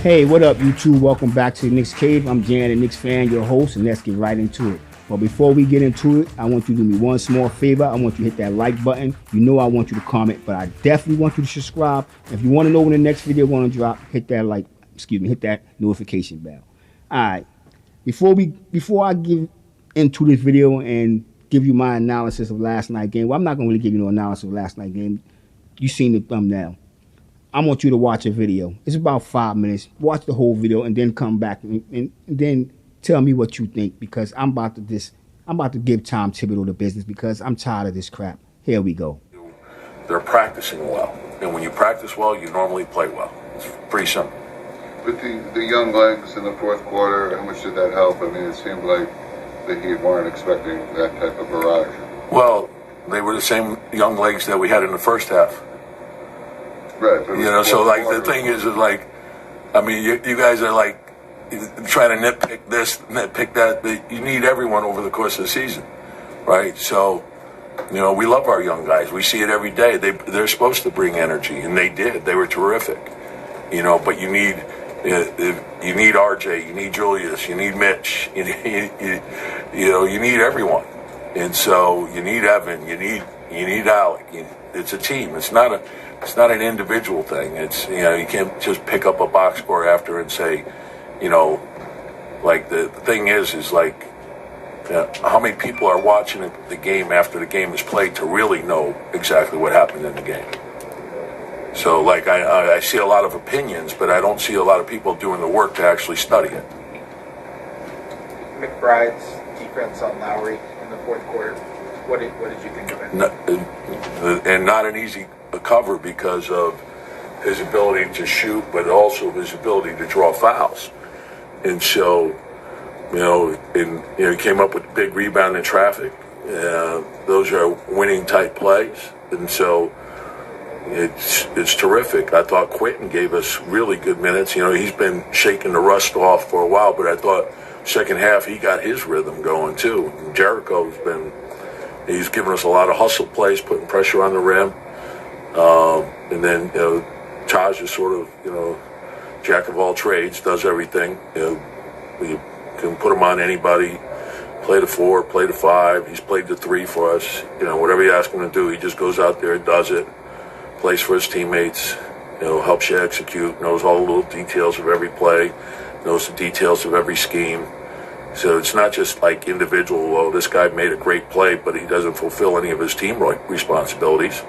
Hey, what up, YouTube? Welcome back to the Knicks Cave. I'm Jan, the Knicks fan, your host, and let's get right into it. But before we get into it, I want you to do me one small favor. I want you to hit that like button. You know I want you to comment, but I definitely want you to subscribe. If you want to know when the next video going to drop, hit that notification bell. All right. Before I get into this video and give you my analysis of last night's game, well, I'm not going to really give you no analysis of last night's game. You seen the thumbnail. I want you to watch a video. It's about 5 minutes. Watch the whole video and then come back and then tell me what you think, because I'm about to give Tom Thibodeau the business because I'm tired of this crap. Here we go. They're practicing well, and when you practice well, you normally play well. It's pretty simple. With the young legs in the fourth quarter, how much did that help? I mean, it seemed like the Heat weren't expecting that type of barrage. Well, they were the same young legs that we had in the first half. Right. But so like the thing is like, I mean, you guys are like trying to nitpick this, nitpick that. You need everyone over the course of the season, right? So, we love our young guys. We see it every day. They're supposed to bring energy, and they did. They were terrific, But you need RJ, you need Julius, you need Mitch, you need everyone, and so you need Evan, you need Alec. It's a team. It's not an individual thing. It's you can't just pick up a box score after and say, like the thing is like how many people are watching the game after the game is played to really know exactly what happened in the game. So like I see a lot of opinions, but I don't see a lot of people doing the work to actually study it. McBride's defense on Lowry in the fourth quarter. What did you think of it? And not an easy cover because of his ability to shoot, but also his ability to draw fouls. And so, he came up with big rebound in traffic. Those are winning type plays, and so it's terrific. I thought Quentin gave us really good minutes. He's been shaking the rust off for a while, but I thought second half he got his rhythm going too. And He's given us a lot of hustle plays, putting pressure on the rim. And then, Taj is sort of, jack of all trades, does everything. You can put him on anybody, play the 4, play the 5. He's played the 3 for us. Whatever you ask him to do, he just goes out there and does it, plays for his teammates, helps you execute, knows all the little details of every play, knows the details of every scheme. So it's not just like individual, well, this guy made a great play, but he doesn't fulfill any of his team responsibilities.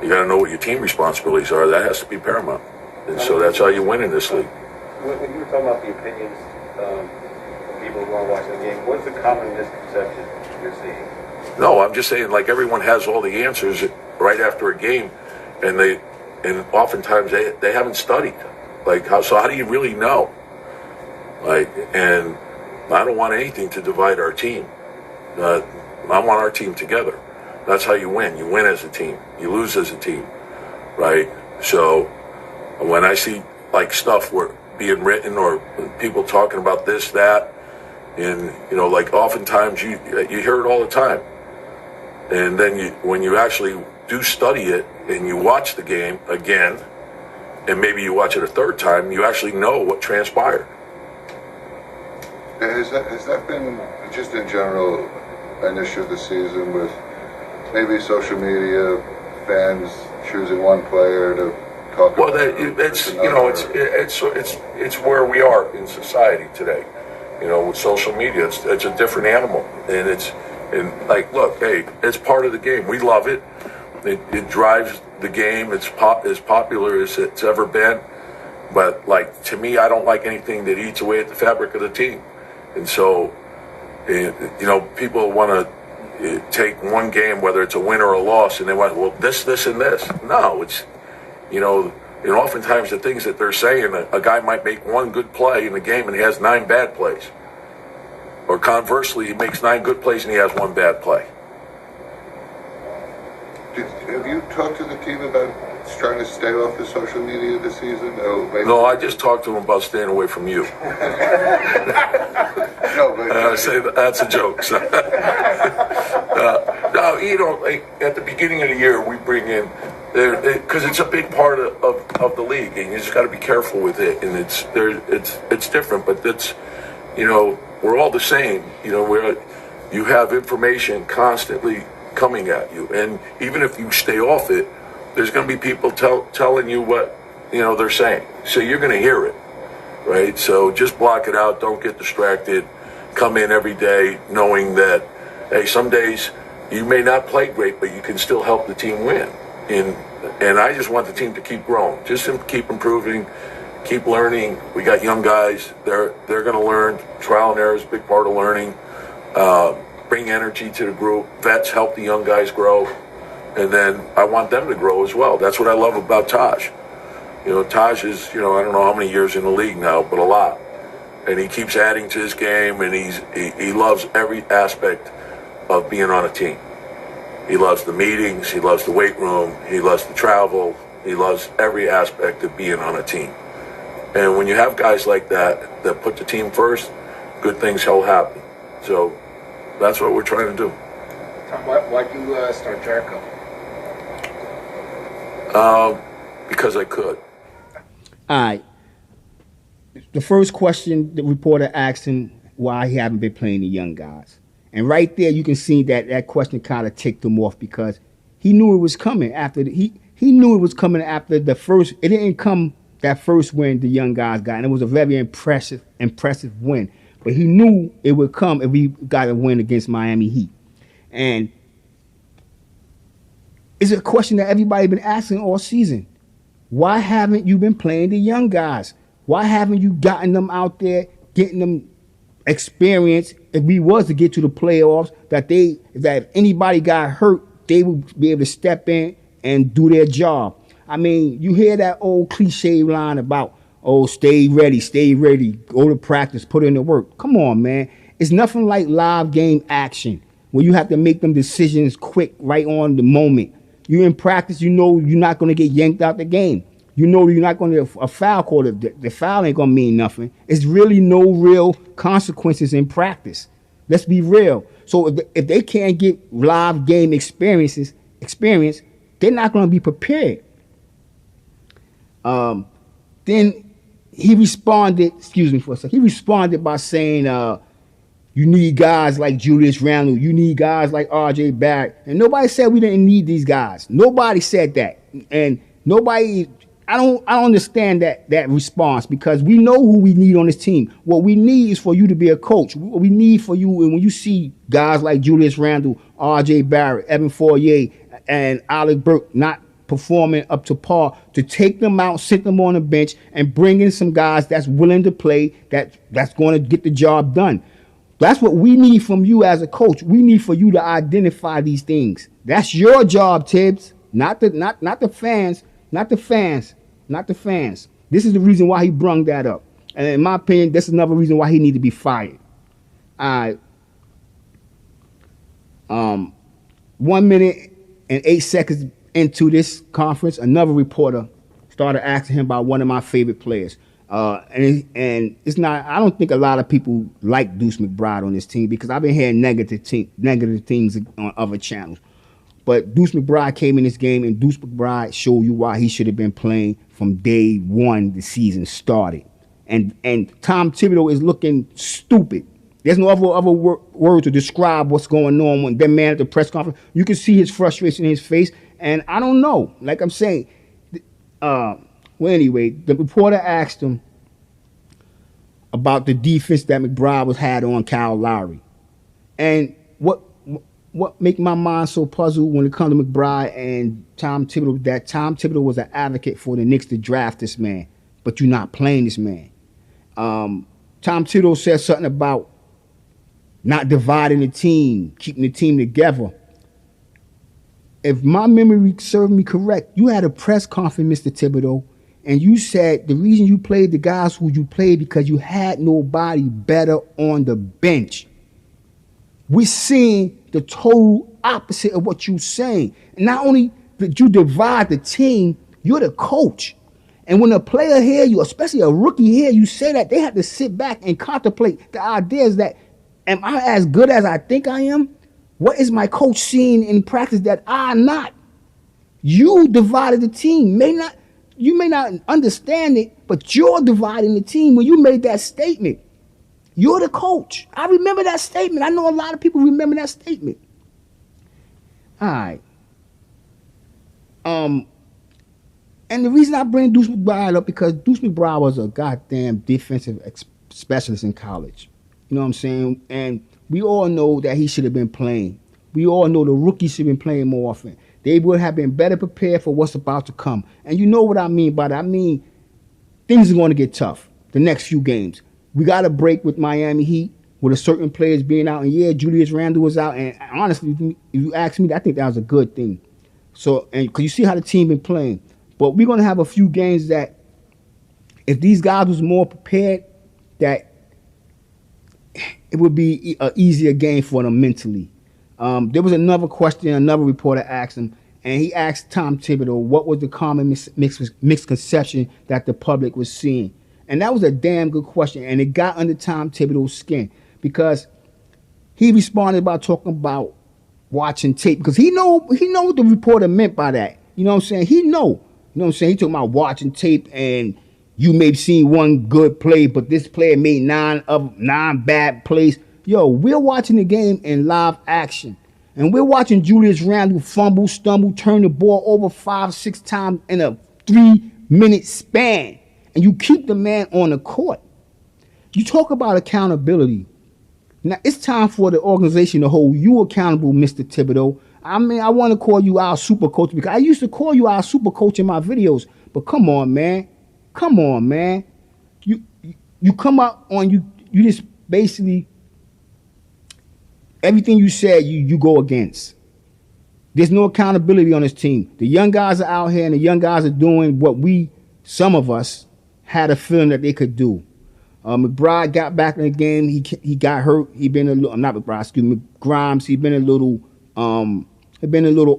You got to know what your team responsibilities are. That has to be paramount. And so that's how you win in this league. When you were talking about the opinions of people who are watching the game, what's the common misconception you're seeing? No, I'm just saying, like, everyone has all the answers right after a game, and oftentimes they haven't studied. Like, how do you really know? And I don't want anything to divide our team. I want our team together. That's how you win. You win as a team. You lose as a team, right? So when I see like stuff being written or people talking about this, that, and like oftentimes you hear it all the time, and then when you actually do study it and you watch the game again, and maybe you watch it a third time, you actually know what transpired. Has that been, just in general, an issue this season with maybe social media, fans choosing one player to talk about? Well, it's where we are in society today. With social media, it's a different animal, and look, hey, it's part of the game. We love it. It drives the game. It's as popular as it's ever been. But to me, I don't like anything that eats away at the fabric of the team. And so, people want to take one game, whether it's a win or a loss, and they want, well, this, and this. No, it's, and oftentimes the things that they're saying, a guy might make one good play in the game and he has 9 bad plays. Or conversely, he makes 9 good plays and he has 1 bad play. Have you talked to the team about trying to stay off the social media this season? No, I just talked to him about staying away from you. No, but I say that's a joke. So. No, at the beginning of the year, we bring in because it's a big part of the league, and you just got to be careful with it. And it's different, but that's, we're all the same. You have information constantly coming at you, and even if you stay off it, there's going to be people telling you what they're saying. So you're going to hear it, right? So just block it out. Don't get distracted. Come in every day knowing that, hey, some days you may not play great, but you can still help the team win. And I just want the team to keep growing, just to keep improving, keep learning. We got young guys; they're going to learn. Trial and error is a big part of learning. Bring energy to the group. Vets help the young guys grow, and then I want them to grow as well. That's what I love about Taj. Taj is I don't know how many years in the league now, but a lot, and he keeps adding to his game, and he loves every aspect of being on a team. He loves the meetings, he loves the weight room, he loves the travel, he loves every aspect of being on a team. And when you have guys like that put the team first, good things will happen. So that's what we're trying to do. Tom, why'd you start Jericho? Because I could. All right. The first question the reporter asked him why he haven't been playing the young guys. And right there, you can see that question kind of ticked him off because he knew it was coming after he knew it was coming after the first. It didn't come that first win the young guys got, and it was a very impressive win. But he knew it would come if we got a win against Miami Heat. And it's a question that everybody been asking all season. Why haven't you been playing the young guys? Why haven't you gotten them out there, getting them experience? If we was to get to the playoffs, that if anybody got hurt, they would be able to step in and do their job. I mean, you hear that old cliche line about, stay ready, go to practice, put in the work. Come on, man. It's nothing like live game action where you have to make them decisions quick, right on the moment. You in practice, you're not going to get yanked out the game. You're not going to a foul call. The foul ain't going to mean nothing. It's really no real consequences in practice. Let's be real. So if they can't get live game experience, they're not going to be prepared. Then he responded, excuse me for a second, he responded by saying, you need guys like Julius Randle. You need guys like R.J. Barrett. And nobody said we didn't need these guys. Nobody said that. And nobody, I don't understand that response because we know who we need on this team. What we need is for you to be a coach. What we need for you, and when you see guys like Julius Randle, R.J. Barrett, Evan Fournier, and Alec Burke not performing up to par, to take them out, sit them on the bench, and bring in some guys that's willing to play, that's going to get the job done. That's what we need from you as a coach. We need for you to identify these things. That's your job, Tibbs, not the fans, not the fans. This is the reason why he brung that up. And in my opinion, that's another reason why he need to be fired. All right. 1 minute and 8 seconds into this conference, another reporter started asking him about one of my favorite players. And it's not. I don't think a lot of people like Deuce McBride on this team because I've been hearing negative things on other channels. But Deuce McBride came in this game, and Deuce McBride showed you why he should have been playing from day one the season started. And Tom Thibodeau is looking stupid. There's no other word to describe what's going on when that man at the press conference. You can see his frustration in his face, and I don't know. Like I'm saying, well, anyway, the reporter asked him about the defense that McBride had on Kyle Lowry. And what make my mind so puzzled when it comes to McBride and Tom Thibodeau, that Tom Thibodeau was an advocate for the Knicks to draft this man, but you're not playing this man. Tom Thibodeau said something about not dividing the team, keeping the team together. If my memory serves me correct, you had a press conference, Mr. Thibodeau, and you said the reason you played the guys who you played because you had nobody better on the bench. We're seeing the total opposite of what you're saying. And not only did you divide the team, you're the coach. And when a player hear you, especially a rookie hear you say that, they have to sit back and contemplate the ideas that, am I as good as I think I am? What is my coach seeing in practice that I'm not? You divided the team. You may not understand it, but you're dividing the team when you made that statement. You're the coach. I remember that statement. I know a lot of people remember that statement. All right. And the reason I bring Deuce McBride up because Deuce McBride was a goddamn defensive specialist in college. You know what I'm saying? And we all know that he should have been playing. We all know the rookies should have been playing more often. They would have been better prepared for what's about to come. And you know what I mean by that? I mean, things are going to get tough the next few games. We got a break with Miami Heat with a certain players being out. And yeah, Julius Randle was out. And honestly, if you ask me, I think that was a good thing. So, and because you see how the team been playing. But we're going to have a few games that if these guys was more prepared, that it would be an easier game for them mentally. There was another question another reporter asked him, and he asked Tom Thibodeau what was the common misconception that the public was seeing. And that was a damn good question, and it got under Tom Thibodeau's skin because he responded by talking about watching tape because he know what the reporter meant by that. You know what I'm saying? He know. You know what I'm saying? He talking about watching tape and you may have seen one good play, but this player made 9 bad plays. Yo, we're watching the game in live action. And we're watching Julius Randle fumble, stumble, turn the ball over 5-6 times in a 3-minute span. And you keep the man on the court. You talk about accountability. Now, it's time for the organization to hold you accountable, Mr. Thibodeau. I mean, I want to call you our super coach because I used to call you our super coach in my videos. But come on, man. Come on, man. You come up on you just basically everything you said you go against. There's no accountability on this team. The young guys are out here and the young guys are doing what some of us had a feeling that they could do. McBride got back in the game. He got hurt. He been a little. Not McBride. Excuse me. Grimes. He been a little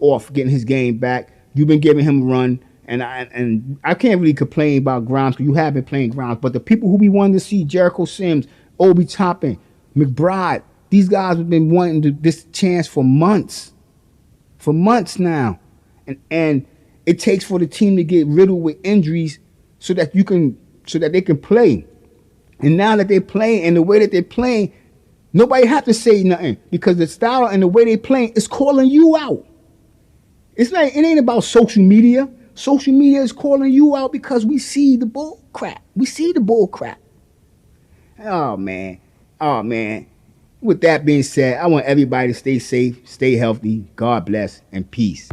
off getting his game back. You've been giving him a run, and I can't really complain about Grimes because you have been playing Grimes. But the people who we wanted to see, Jericho Sims, Obi Toppin, McBride, these guys have been wanting this chance for months now, and it takes for the team to get riddled with injuries so that they can play. And now that they're playing and the way that they're playing, nobody have to say nothing because the style and the way they're playing is calling you out. It ain't about social media. Social media is calling you out because we see the bull crap. We see the bull crap. Oh, man. With that being said, I want everybody to stay safe, stay healthy. God bless, and peace.